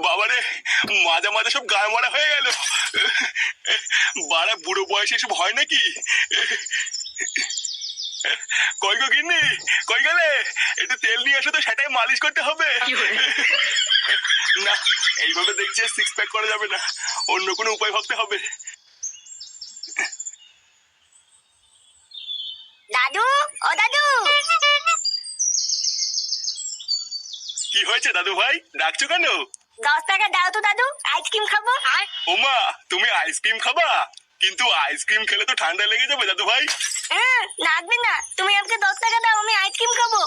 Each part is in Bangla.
বাবারে, মাঝে মাঝে সব গায়ে মারা হয়ে গেল। বাড়া বুড়ো বয়সে এসব হয় নাকি? কই গো গিন্নি, কই গেলে? একটু তেল নিয়ে এসো তো, সেটাই মালিশ করতে হবে। না, এইভাবে দেখছি সিক্স প্যাক করা যাবে না, অন্য কোনো উপায় ভাবতে হবে। দাদু, ও দাদু। কি হয়েছে দাদু ভাই, ডাকছো কেন? 10 টাকা দাও তো দাদু, আইসক্রিম খাবো। ওমা, তুমি আইসক্রিম খাবা? কিন্তু আইসক্রিম খেলে তো ঠান্ডা লেগে যাবে দাদু ভাই। লাগবে না, তুমি আমাকে 10 টাকা দাও, আমি আইসক্রিম খাবো।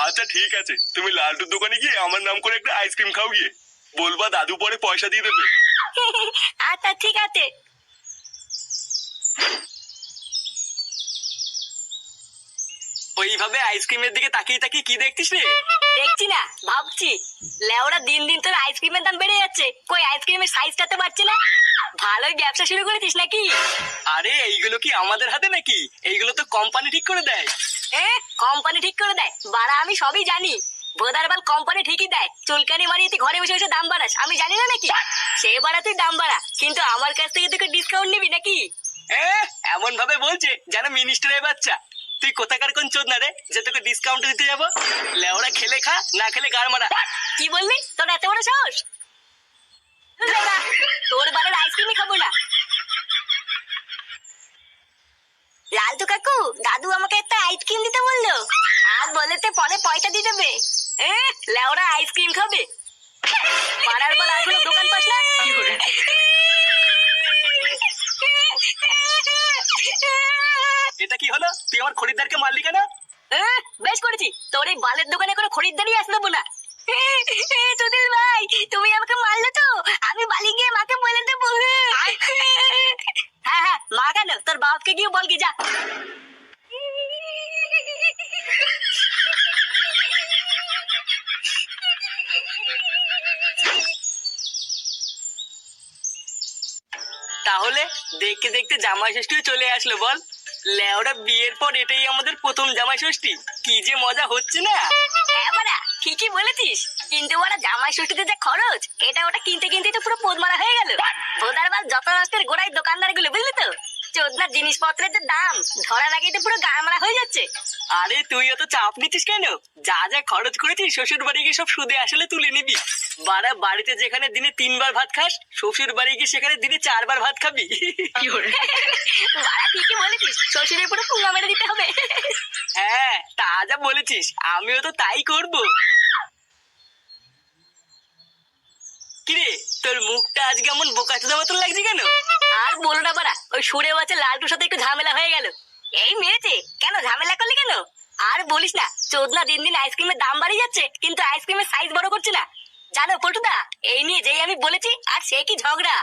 আচ্ছা ঠিক আছে, তুমি লালটুর দোকানে গিয়ে আমার নাম করে একটা আইসক্রিম খাও গিয়ে। বলবা দাদু পরে পয়সা দিয়ে দেবে। আচ্ছা ঠিক আছে। ওইভাবে আইসক্রিমের দিকে তাকিয়ে তাকিয়ে কি দেখছিস রে? দেখছি না, ভাবছি। লেওরা দিন দিন তোর আইসক্রিমের দাম বেড়ে যাচ্ছে, কই আইসক্রিমের সাইজটা তো বাড়ছে না। ভালোই ব্যবসা শুরু করেছিস নাকি? আরে এইগুলো কি আমাদের হাতে নাকি? এইগুলো তো কোম্পানি ঠিক করে দেয়। কোম্পানি ঠিক করে দেয়? বাড়া আমি সবই জানি। ভোদারবাল কোম্পানি ঠিকই দেয়, চুলকানি মারিয়ে তুই ঘরে বসে বসে দাম বাড়াস, আমি জানি না নাকি? সে বাড়া তুই দাম বাড়া, কিন্তু আমার কাছ থেকে তুই ডিসকাউন্ট নিবি নাকি? এমন ভাবে বলছে যেন মিনিস্টারের বাচ্চা। তুই কোথাকার কোন চোদ না রে যে তোকে ডিসকাউন্ট দিতে যাবো? লেওরা খেলে খা, না খেলে গাড় মারা। কি বললি? তোর এত বড় সাহস? লেওরা, তোর বাড়ির আইসক্রিমই খাবো না। লালটু কাকু, দাদু আমাকে একটা আইসক্রিম দিতে বললো, আর বলেতে পরে পয়সা দিয়ে দেবে। লেওরা আইসক্রিম খাবে? পাড়ার বল আর কোনো দোকান পাস না? এটা কি হলো? তুই আমার খরিদ্দারকে মারলি কেন? বেশ করেছি, তোর এই বালের দোকানে কোনো খরিদ্দারই আসতে দেবো না। সুনীল ভাই, তুমি আমাকে মারলে তো, আমি বালি গিয়ে মাকে বলে দেবো। হ্যাঁ হ্যাঁ, মা কেন, তোর বাপকে গিয়ে বল কি, যা। তাহলে দেখতে দেখতে জামাই ষষ্ঠীও চলে আসলো বল। লেওরা বিয়ের পর এটাই আমাদের প্রথম জামাই ষষ্ঠী, কি যে মজা হচ্ছে না। হ্যাঁ বাড়া, ঠিকই বলেছিস, কিন্তু ওরা জামাই ষষ্ঠীতে যে খরচ, এটা ওটা কিনতে কিনতে তো পুরো পোদ মারা হয়ে গেল। ভোদারবাল যত রাস্তার গোড়ায় দোকানদার গুলো, বুঝলি তো, চোদনার জিনিসপত্রের যে দাম ধরার আগেই তো পুরো গা মারা হয়ে যাচ্ছে। আরে তুই অত চাপ নিচ্ছিস কেন? যা যা খরচ করেছিস শ্বশুর বাড়ি গিয়ে সব সুদে আসলে তুলে নিবি। বাড়া বাড়িতে যেখানে দিনে 3 বার ভাত খাস, শ্বশুর বাড়ি গিয়ে সেখানে দিনে 4 বার ভাত খাবি। বাড়া ঠিকই বলেছিস, শ্বশুরের পুরো পুঙ্গা মেরে দিতে হবে। হ্যাঁ, তা যা বলেছিস, আমিও তো তাই করব। কিরে, তোর মুখটা আজকে এমন বোকাচোদা মতন লাগছে কেন? আর বলো না বাড়া, ওই সুরে বাচ্চা লালটুর সাথে একটু ঝামেলা হয়ে গেল। এই মেরেছে কেন, ঝামেলা করলি কেন? আর বলিস না, চোদনা দিন দিন আইসক্রিমের দাম বাড়িয়ে যাচ্ছে, কিন্তু আইসক্রিমের সাইজ বড় করছে না। জানো পল্টুদা, এই নিয়ে যেই আমি বলেছি, আর সে কি ঝগড়া।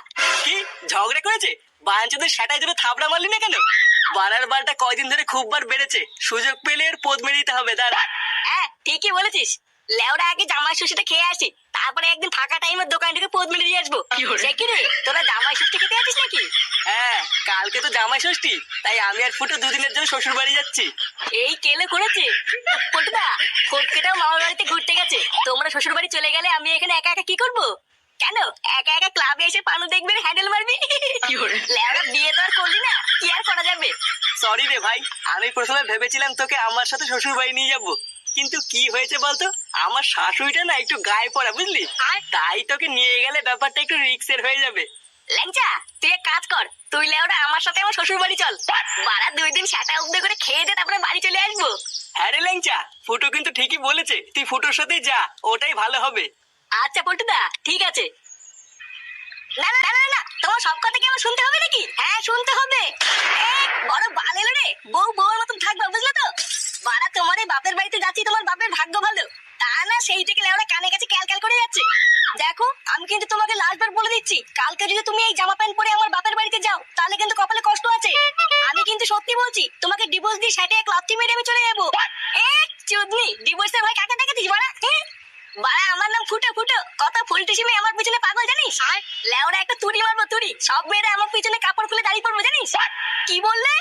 কি ঝগড়া করেছে? বাঞ্চদের সেটাই জন্য থাবড়া মারলি না কেন? বাড়ার বারটা কয়দিন ধরে খুব বার বেড়েছে, সুযোগ পেলে এর পোদ মেরে দিতে হবে। দাঁড়া। হ্যাঁ ঠিকই বলেছিস, লেওরা আগে জামাই ষষ্ঠীটা খেয়ে আসি, তারপরে একদিন ফাঁকা টাইমের দোকান থেকে পোদ মেরে দিয়ে আসবো। সে কি রে, তোরা জামাই ষষ্ঠী খেতে আছিস নাকি? হ্যাঁ, কালকে তো জামাই ষষ্ঠী, তাই আমি আর ফুটো দুদিনের জন্য শ্বশুর বাড়ি যাচ্ছি। এই কেলে করেছে পল্টুদা, ফটকেটাও মামার বাড়িতে ঘুরতে গেছে, তোমরা শ্বশুর বাড়ি চলে গেলে আমি এখানে একা একা কি করবো? কেন একা একা ক্লাবে এসে পানু দেখবে, হ্যান্ডেল মারবি? লেওরা বিয়ে তো আর করলি না, কি আর করা যাবে। সরি রে ভাই, আমি প্রথমে ভেবেছিলাম তোকে আমার সাথে শ্বশুর বাড়ি নিয়ে যাবো, কিন্তু কি হয়েছে বলতো, আমার শাশুড়িটা না একটু গায়ে পড়া, বুঝলি, তাই তোকে নিয়ে গেলে ব্যাপারটা একটু রিস্কের হয়ে যাবে। ল্যাংচা, তুই এক কাজ কর, তুই লেওরা আমার সাথে আমার শ্বশুর বাড়ি চল, বারা 2 দিন সেটা উদ্যোগ করে খেয়ে দে, তারপরে বাড়ি চলে আসবো। হ্যাঁ রে ল্যাংচা, ফুটো কিন্তু ঠিকই বলেছে, তুই ফুটোর সাথেই যা, ওটাই ভালো হবে। আচ্ছা পল্টুদা, ঠিক আছে। না না না না না, তোমার সব কথা কি আমার শুনতে হবে নাকি? হ্যাঁ শুনতে হবে। বড় বাল এলো রে, বউ বউর মতন থাকবা, বুঝলে তো? বাড়া তোমার এই বাপের বাড়িতে যাচ্ছি, তোমার বাপের ভাগ্য ভালো, তা না সেই থেকে লেওরা কানে কাছে ক্যাল ক্যাল করে যাচ্ছে। দেখো, আমি কিন্তু তোমাকে লাস্টবার বলে দিচ্ছি, কালকে যদি তুমি এই জামা প্যান্ট পরে আমার বাপের বাড়িতে যাও, তাহলে কিন্তু কপালে কষ্ট আছে। আমি কিন্তু সত্যি বলছি, তোমাকে ডিভোর্স দিয়ে সেটা এক লাথি মেরে আমি চলে যাবো। চুদনি, ডিভোর্সের ভয় কাকে দেখাতিস বাড়া? বাড়া আমার নাম ফুটো, ফুটো কত ফুলটুসি মেয়ে আমার পিছনে পাগল জানিস? লেওরা একটা তুড়ি মারবো, তুড়ি, সব মেয়েরা আমার পিছনে কাপড় খুলে দাঁড়িয়ে পড়বো জানিস? কি বললে?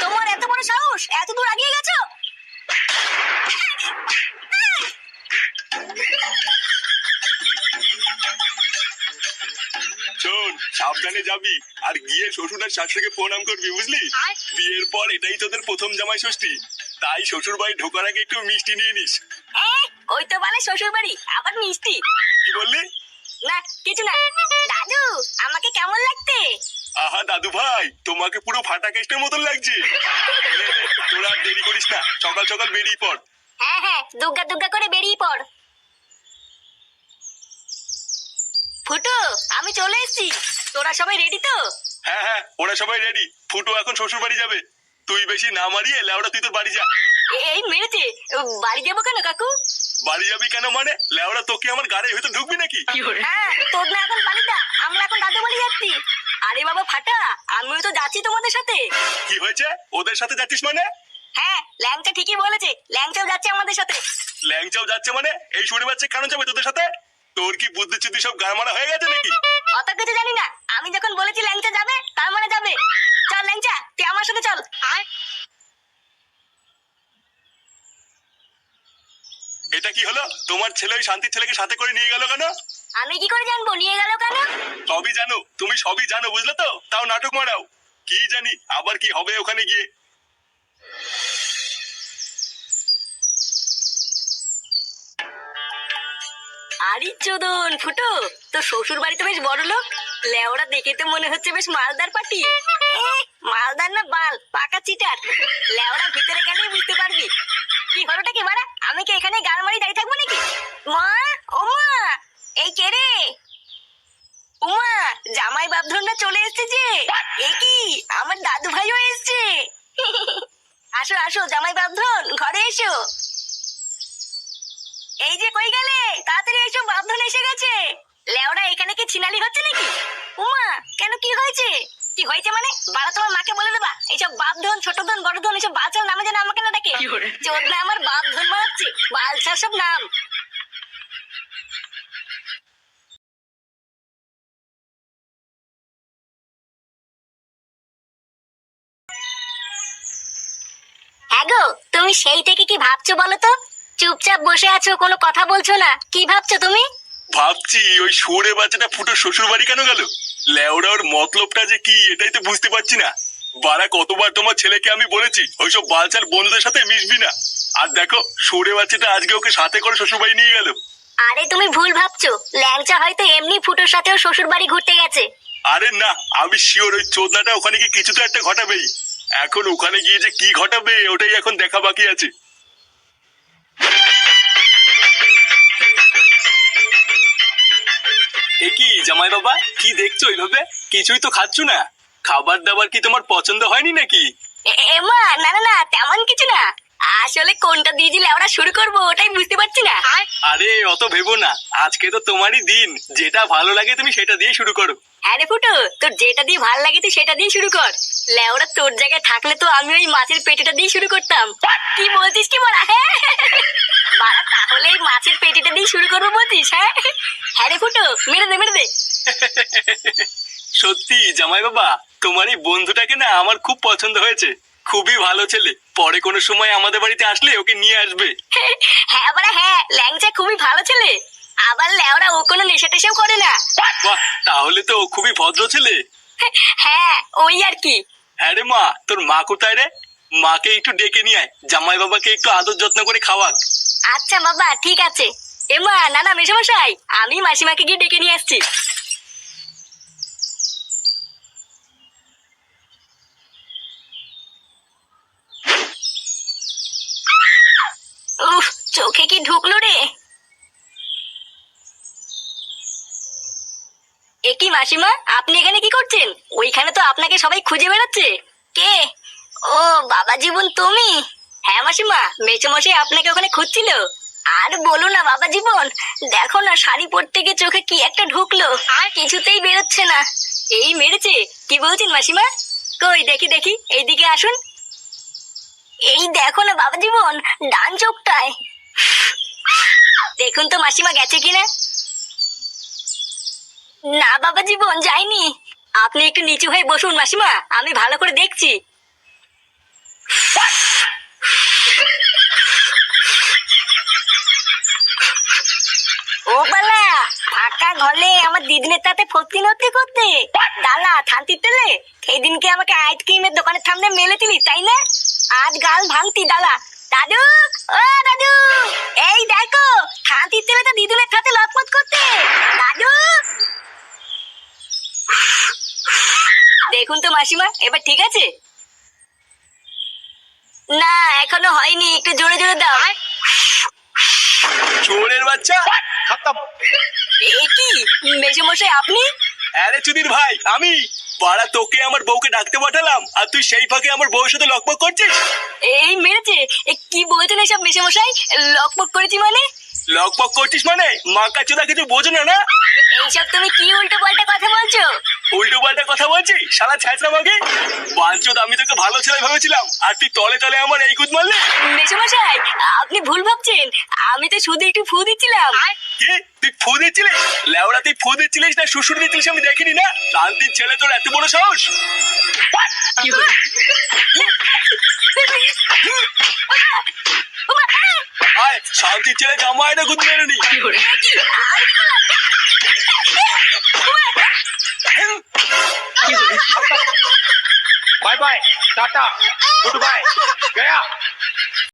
তোমার এত বড় সাহস, এত দূর আগিয়ে গেছো? সাবধানে যাবি, আর গিয়ে শ্বশুর আর শাশুড়িকে প্রণাম করবি, বুঝলি? বিয়ের পর এটাই তোদের প্রথম জামাই ষষ্ঠী, তাই শ্বশুর বাড়ি ঢোকার আগে একটু মিষ্টি নিয়ে নিস। ওই তো বলে শ্বশুর বাড়ি, আবার মিষ্টি? কি বললি? না কিছু না। দাদু, আমাকে কেমন লাগতে? আহা দাদু ভাই, তোমাকে পুরো ফাটা কেস্টের মতন লাগছে। নে, নে, তোরা আর দেরি করিস না, সকাল সকাল বেরিয়ে পড়। হ্যাঁ হ্যাঁ, দুগ্গা দুগ্গা করে বেরিয়ে পড়। ফুটু, আমি চলে এসেছি। তোরা সবাই রেডি তো? হ্যাঁ হ্যাঁ, ওরা সবাই রেডি। ফুটো এখন শ্বশুর বাড়ি যাবে, তুই বেশি না মারিয়ে লেওড়া তুই তোর বাড়ি যা। এই মেরেছে, বাড়ি যাবো কেন কাকু? বাড়ি যাবি কেন মানে? লেওড়া তোকে আমার গাড়ি হয়তো ঢুকবি নাকি? হ্যাঁ, তোর না এখন বাড়ি যা, আমরা এখন দাদু বাড়ি যাচ্ছি। আরে বাবা ফাটা, আমিও তো যাচ্ছি তোমাদের সাথে। কি হয়েছে? ওদের সাথে যাচ্ছিস মানে? হ্যাঁ, ল্যাংচা ঠিকই বলেছে, ল্যাংচাও যাচ্ছে আমাদের সাথে। ল্যাংচাও যাচ্ছে মানে? এই শুনে বাচ্চা কেন যাবে তোদের সাথে? তোর কি বুদ্ধি চুদ্ধি সব গাড়মারা হয়ে গেছে নাকি? অত কিছু জানি না, আমি যখন বলেছি ল্যাংচা যাবে তার মানে যাবে। চল ল্যাংচা, তুই আমার সাথে চল। এটা কি হলো? তোমার ছেলে ওই শান্তির ছেলেকে সাথে করে নিয়ে গেল কেন? আমি কি করে জানবো নিয়ে গেল কেন? সবই জানো, তুমি সবই জানো, বুঝলে তো? তাও নাটক মারাও। কি জানি আবার কি হবে ওখানে গিয়ে। আরে চোদন ফুটো, তো শ্বশুর বাড়ি তো বেশ বড় লোক। লেওরা দেখে তো মনে হচ্ছে বেশ মালদার পাটি। মালদার না বাল, পাকা চিটার। লেওরা ভিতরে গেলেই বুঝতে পারবি। কি হলোটা কি বাড়া? আমি কি এখানে গাল মারি দাঁড়িয়ে থাকবো নাকি? মা, ও মা, এই কে রে? উমা, জামাই বাপধনটা চলে এসেছে যে। এ কি, আমার দাদু ভাইও এসেছে। আসো আসো জামাই বাপধন, ঘরে এসো। এই যে কই গেলে, তাড়াতাড়ি এসো, বাপধন এসে গেছে। লেওরা এখানে কি ছিনালি হচ্ছে নাকি? উমা, কেন কি হয়েছে? কি হয়েছে মানে? বাড়া তোমার মাকে বলে দেবা এইসব বাপধন ছোট ধন বড় ধন এসব বালছার নামে যেন আমাকে না ডাকে। চোদনা আমার বাপধন মারাচ্ছে, বালছার সব নাম। হ্যাঁ গো, তুমি সেই থেকে কি ভাবছো বলো তো? চুপচাপ বসে আছো, কোনো কথা বলছো না, কি ভাবছো তুমি? ভাবছি ওই শুয়োরে বাচ্চাটা ফুটো শ্বশুর বাড়ি কেন গেল? লেওড়া ওর মতলবটা যে কি এটাই তো বুঝতে পারছি না। বাড়া কতবার তোমার ছেলেকে আমি বলেছি ওইসব বালচাল বন্ধুদের সাথে মিশবি না, আর দেখো শুয়োরে বাচ্চাটা আজকে ওকে সাথে করে শ্বশুর বাড়ি নিয়ে গেল। আরে তুমি ভুল ভাবছো, ল্যাংচা হয়তো এমনি ফুটোর সাথেও শ্বশুর বাড়ি ঘুরতে গেছে। আরে না, আমি শিওর ওই চোদনাটা ওখানে গিয়ে কিছু তো একটা ঘটাবেই। এখন ওখানে গিয়ে যে কি ঘটাবে ওটাই এখন দেখা বাকি আছে। এ কি জামাই বাবা, কি দেখছো এইভাবে? কিছুই তো খাচ্ছ না। খাবার দাবার কি তোমার পছন্দ হয়নি নাকি? এমা, না না না, তেমন কিছু না। আসলে কোনটা দিয়ে দিলে আমরা শুরু করবো ওটাই বুঝতে পারছি না। আরে অত ভেবো না, আজকে তো তোমারই দিন, যেটা ভালো লাগে তুমি সেটা দিয়ে শুরু করো। হ্যাঁ রে ফুটো, তোর যেটা দিয়ে ভাল লাগে তুই সেটা দিয়ে শুরু কর। লেওরা তোর জায়গায় থাকলে তো আমি ওই মাছের পেটিটা দিয়ে শুরু করতাম। কি বলছিস কি বলা? হ্যাঁ বাড়া, তাহলে এই মাছের পেটিটা দিয়ে শুরু করবো বলছিস? হ্যাঁ হ্যাঁ রে ফুটো, মেরে দে মেরে দে। সত্যি জামাই বাবা, তোমার এই বন্ধুটাকে না আমার খুব পছন্দ হয়েছে। খুবই ভালো ছেলে, পরে কোনো সময় আমাদের বাড়িতে আসলে ওকে নিয়ে আসবে। হ্যাঁ বাড়া হ্যাঁ, ল্যাংচা খুবই ভালো ছেলে। আবার লেওরা ও কোনো নেশা টেশাও করে না। বাহ, তাহলে তো ও খুবই ভদ্র ছেলে। হ্যাঁ ওই আর কি। হ্যাঁ রে মা, তোর মা কোথায় রে? মাকে একটু ডেকে নিয়ে আয়, জামাই বাবাকে একটু আদর যত্ন করে খাওয়াক। আচ্ছা বাবা ঠিক আছে। এমা, না না মেশামশাই, আমি মাসিমাকে গিয়ে ডেকে নিয়ে আসছি। উফ, চোখে কি ঢুকলো রে? এ কি মাসিমা, আপনি এখানে কি করছেন? ওইখানে তো আপনাকে সবাই খুঁজে বেড়াচ্ছে। কে? ও বাবা জীবন, তুমি? হ্যাঁ মাসিমা, মেচোমশাই আপনাকে ওখানে খুঁজছিল। আর বলো না বাবা জীবন, দেখো না শাড়ি পরতে গিয়ে চোখে কি একটা ঢুকলো, আর কিছুতেই বেরোচ্ছে না। এই মেরেছে? কি বলছেন মাসিমা? কই দেখি দেখি, এইদিকে আসুন। এই দেখো না বাবা জীবন, ডান চোখটায়। দেখুন তো মাসিমা গেছে কিনা। না বাবা জীবন, যাইনি। আপনি একটু নিচু হয়ে বসুন মাসিমা, আমি ভালো করে দেখছি। ও বালা, ফাঁকা ঘরে আমার দিদিনের তাতে ফতি নতি করতে ডালা থানতি তেলে সেই দিনকে আমাকে আইসক্রিমের দোকানের সামনে মেলে দিলি তাই না? আজ গাল ভাঙতি ডালা। দাদু, ও দাদু, এই দেখো থানতি তেলে তো দিদুনের সাথে লটপট করতে। দাদু, দেখুন তো মাসিমা, এবার ঠিক আছে? না এখনো হয়নি, একটু জোরে জোরে দাও। চোরের বাচ্চা। এ কি মেসোমশাই আপনি? আরে চুদির ভাই আমি। পাড়া তোকে আমার বউকে ডাকতে পাঠালাম আর তুই সেই ফাঁকে আমার বউয়ের সাথে লকপক করছিস। এই মেরেছে? কি বলছেন এসব মেসোমশাই? লকপক করেছি মানে? লকপক করছিস মানে মাকা চোদা কিছু বোঝো না? না এইসব তুমি কি উল্টো পাল্টা কথা বলছো? উল্টো পাল্টা কথা বলছি শালা ছ্যাঁচড়া মাগে। বাঞ্চোদ আমি তোকে ভালো ছেলে ভেবেছিলাম আর তুই তলে তলে আমার এই গুদ মারলি। মেসোমশাই আপনি ভুল ভাবছেন, আমি তো শুধু একটু ফু দিচ্ছিলাম। কি তুই ফু দিচ্ছিলিস? লেওড়া তুই ফু দিচ্ছিলিস না শ্বশুর দিচ্ছিলিস আমি দেখিনি না। শান্তির ছেলে তোর এত বড় সাহস? আয় শান্তির ছেলে জামা এটা গুদ মেরে নি। Bye bye tata good bye गया।